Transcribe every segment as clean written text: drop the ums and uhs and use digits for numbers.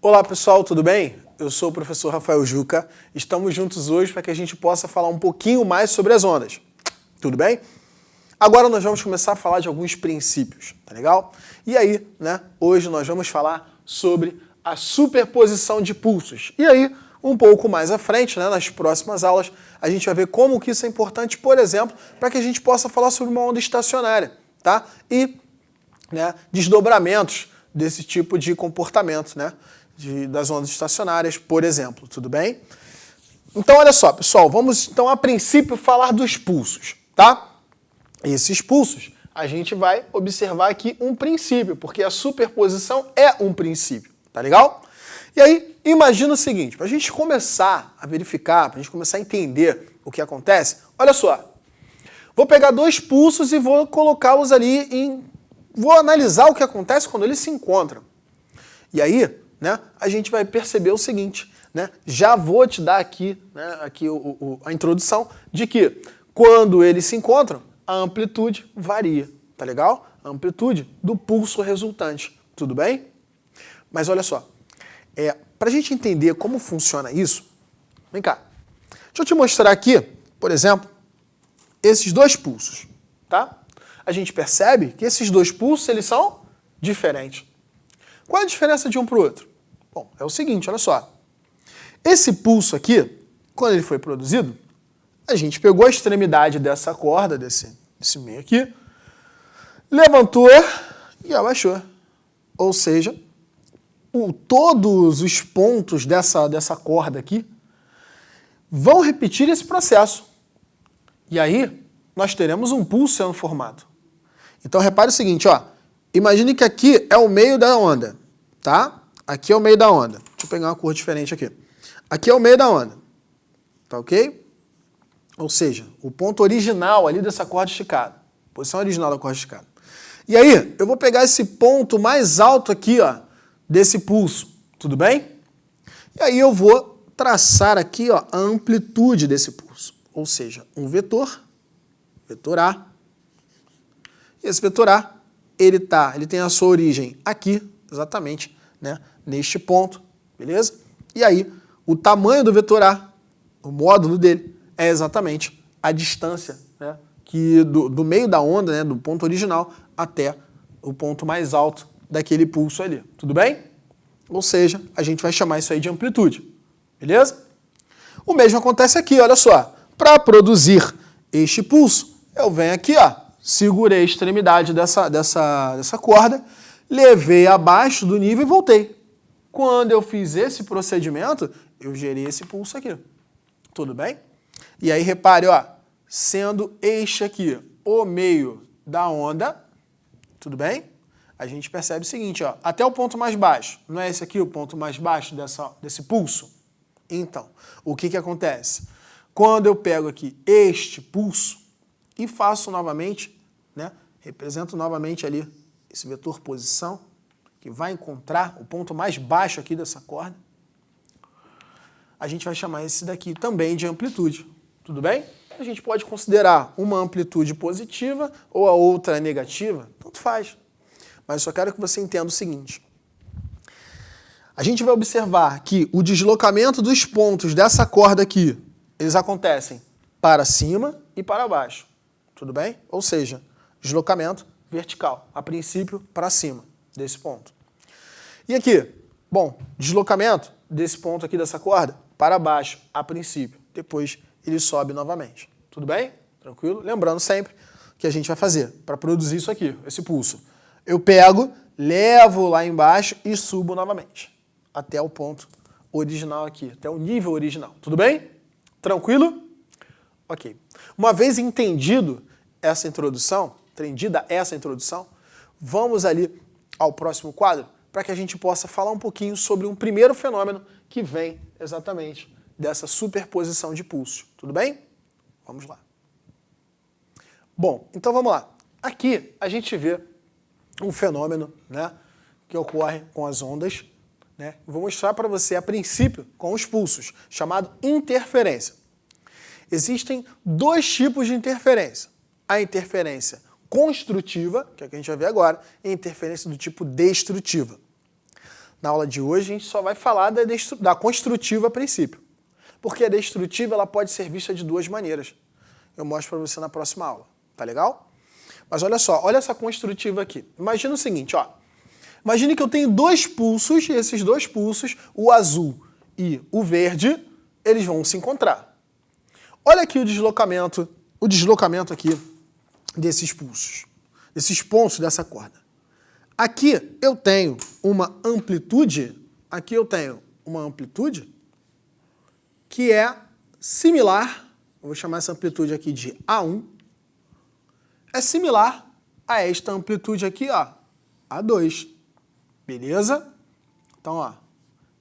Olá pessoal, tudo bem? Eu sou o professor Rafael Juca. Estamos juntos hoje para que a gente possa falar um pouquinho mais sobre as ondas. Tudo bem? Agora nós vamos começar a falar de alguns princípios, tá legal? E aí, hoje nós vamos falar sobre a superposição de pulsos. E aí, um pouco mais à frente, nas próximas aulas, a gente vai ver como que isso é importante, por exemplo, para que a gente possa falar sobre uma onda estacionária, tá? E desdobramentos desse tipo de comportamento, das ondas estacionárias, por exemplo, tudo bem? Então, olha só, pessoal, vamos então a princípio falar dos pulsos, tá? Esses pulsos, a gente vai observar aqui um princípio, porque a superposição é um princípio, tá legal? E aí, imagina o seguinte, para a gente começar a verificar, para a gente começar a entender o que acontece, olha só, vou pegar dois pulsos e vou colocá-los ali vou analisar o que acontece quando eles se encontram. E aí, a gente vai perceber o seguinte, já vou te dar aqui, a introdução de que quando eles se encontram, a amplitude varia, tá legal? A amplitude do pulso resultante, tudo bem? Mas olha só, para a gente entender como funciona isso, vem cá, deixa eu te mostrar aqui, por exemplo, esses dois pulsos, tá? A gente percebe que esses dois pulsos, eles são diferentes. Qual é a diferença de um para o outro? Bom, é o seguinte, olha só. Esse pulso aqui, quando ele foi produzido, a gente pegou a extremidade dessa corda, desse meio aqui, levantou e abaixou. Ou seja, todos os pontos dessa corda aqui vão repetir esse processo. E aí, nós teremos um pulso sendo formado. Então, repare o seguinte, ó. Imagine que aqui é o meio da onda, tá? Aqui é o meio da onda. Deixa eu pegar uma cor diferente aqui. Aqui é o meio da onda, tá ok? Ou seja, o ponto original ali dessa corda esticada. Posição original da corda esticada. E aí, eu vou pegar esse ponto mais alto aqui, ó, desse pulso, tudo bem? E aí eu vou traçar aqui, ó, a amplitude desse pulso. Ou seja, um vetor A. E esse vetor A, ele tem a sua origem aqui, exatamente, neste ponto, beleza? E aí, o tamanho do vetor A, o módulo dele, é exatamente a distância do meio da onda, do ponto original, até o ponto mais alto daquele pulso ali, tudo bem? Ou seja, a gente vai chamar isso aí de amplitude, beleza? O mesmo acontece aqui, olha só. Para produzir este pulso, eu venho aqui, ó, segurei a extremidade dessa corda, levei abaixo do nível e voltei. Quando eu fiz esse procedimento, eu gerei esse pulso aqui. Tudo bem? E aí, repare, ó, sendo este aqui o meio da onda, tudo bem? A gente percebe o seguinte, ó, até o ponto mais baixo. Não é esse aqui o ponto mais baixo desse pulso? Então, o que acontece? Quando eu pego aqui este pulso e faço novamente, represento novamente ali esse vetor posição, que vai encontrar o ponto mais baixo aqui dessa corda, a gente vai chamar esse daqui também de amplitude. Tudo bem? A gente pode considerar uma amplitude positiva ou a outra negativa, tanto faz. Mas eu só quero que você entenda o seguinte. A gente vai observar que o deslocamento dos pontos dessa corda aqui, eles acontecem para cima e para baixo. Tudo bem? Ou seja, deslocamento vertical, a princípio para cima desse ponto. E aqui, bom, deslocamento desse ponto aqui dessa corda para baixo, a princípio. Depois ele sobe novamente. Tudo bem? Tranquilo? Lembrando sempre que a gente vai fazer para produzir isso aqui, esse pulso. Eu pego, levo lá embaixo e subo novamente. Até o ponto original aqui, até o nível original. Tudo bem? Tranquilo? Ok. Uma vez entendida essa introdução, vamos ali ao próximo quadro para que a gente possa falar um pouquinho sobre um primeiro fenômeno que vem exatamente dessa superposição de pulsos. Tudo bem? Vamos lá. Bom, então vamos lá. Aqui a gente vê um fenômeno que ocorre com as ondas. Vou mostrar para você a princípio com os pulsos, chamado interferência. Existem dois tipos de interferência. A interferência construtiva, que é a que a gente vai ver agora, e a interferência do tipo destrutiva. Na aula de hoje a gente só vai falar da construtiva a princípio. Porque a destrutiva ela pode ser vista de duas maneiras. Eu mostro para você na próxima aula. Tá legal? Mas olha só, olha essa construtiva aqui. Imagina o seguinte, ó. Imagine que eu tenho dois pulsos, e esses dois pulsos, o azul e o verde, eles vão se encontrar. Olha aqui o deslocamento aqui desses pulsos, desses pontos dessa corda. Aqui eu tenho uma amplitude, que é similar, eu vou chamar essa amplitude aqui de A1, é similar a esta amplitude aqui, ó, A2. Beleza? Então, ó,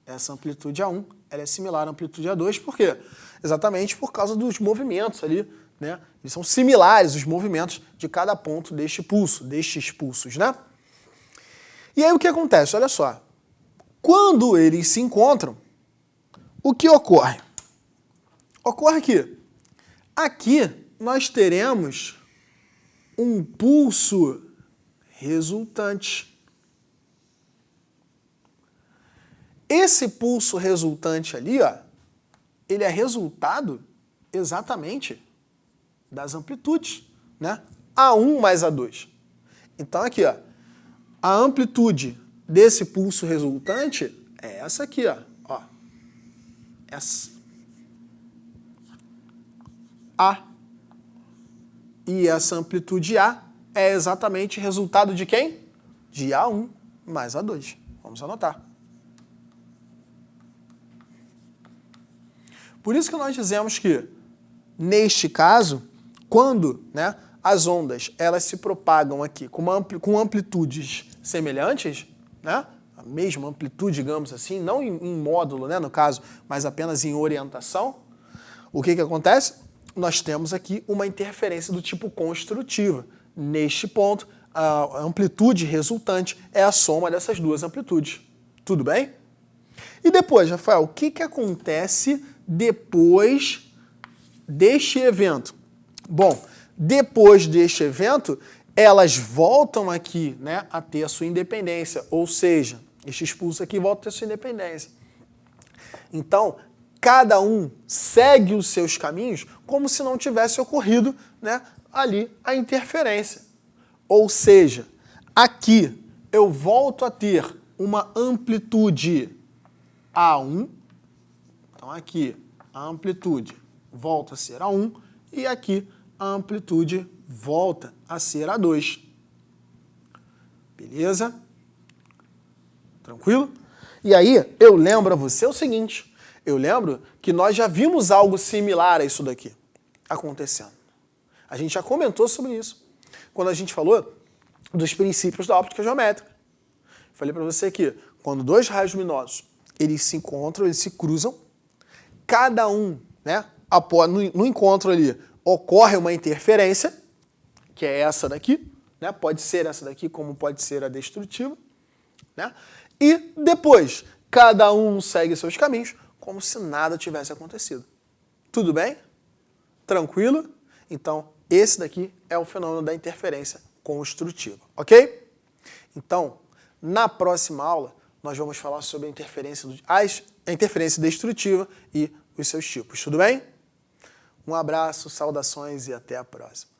essa amplitude A1, ela é similar à amplitude A2, por quê? Exatamente por causa dos movimentos ali, né? Eles são similares, os movimentos de cada ponto destes pulsos, né? E aí o que acontece? Olha só. Quando eles se encontram, o que ocorre? Ocorre que aqui nós teremos um pulso resultante. Esse pulso resultante ali, ó, ele é resultado exatamente das amplitudes, né? A1 mais A2. Então aqui, ó, a amplitude desse pulso resultante é essa aqui, ó. Essa. A. E essa amplitude A é exatamente resultado de quem? De A1 mais A2. Vamos anotar. Por isso que nós dizemos que, neste caso, quando, né, as ondas elas se propagam aqui com amplitudes semelhantes, né, a mesma amplitude, digamos assim, não em módulo, né, no caso, mas apenas em orientação, o que acontece? Nós temos aqui uma interferência do tipo construtiva. Neste ponto, a amplitude resultante é a soma dessas duas amplitudes. Tudo bem? E depois, Rafael, o que acontece depois deste evento? Bom, depois deste evento, elas voltam aqui, né, a ter a sua independência, ou seja, estes pulsos aqui voltam a ter a sua independência. Então, cada um segue os seus caminhos como se não tivesse ocorrido, né, ali a interferência. Ou seja, aqui eu volto a ter uma amplitude A1, então aqui a amplitude volta a ser A1 e aqui a amplitude volta a ser A2. Beleza? Tranquilo? E aí eu lembro a você o seguinte, eu lembro que nós já vimos algo similar a isso daqui acontecendo. A gente já comentou sobre isso quando a gente falou dos princípios da óptica geométrica. Falei para você que quando dois raios luminosos eles se encontram, eles se cruzam, cada um, né, no encontro ali, ocorre uma interferência, que é essa daqui, né, pode ser essa daqui como pode ser a destrutiva, né, e depois cada um segue seus caminhos como se nada tivesse acontecido. Tudo bem? Tranquilo? Então, esse daqui é o fenômeno da interferência construtiva, ok? Então, na próxima aula, nós vamos falar sobre a interferência destrutiva e os seus tipos. Tudo bem? Um abraço, saudações e até a próxima.